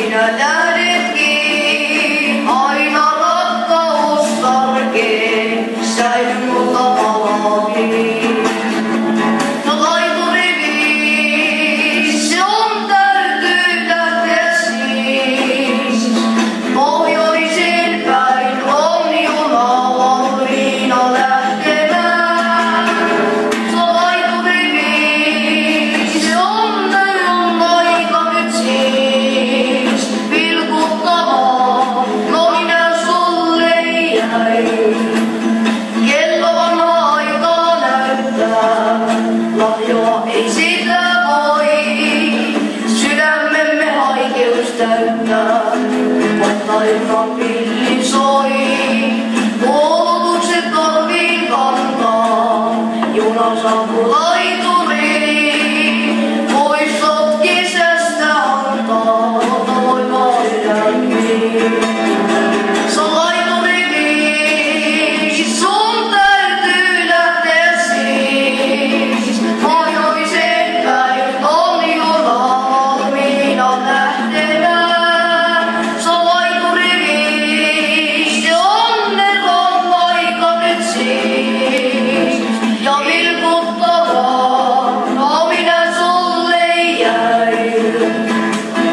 sinä lähdetkin, aina rakkaus tarkee, säily multa valakin. No laituriviin, se on täytyy lähteä siis. Pohjoiseen päin on juna valmiina lähtemään. Se laituriviin, se on aika nyt siis. Vilkuttavaa, no minä sulle jäin. Kello on aikaa näyttää, lahjoa ei sitä voi. Sydämemme haikeus täyttää, mutta ilman pilli soi. Koulutukset korviin kantaa, juna saapuu laitaan.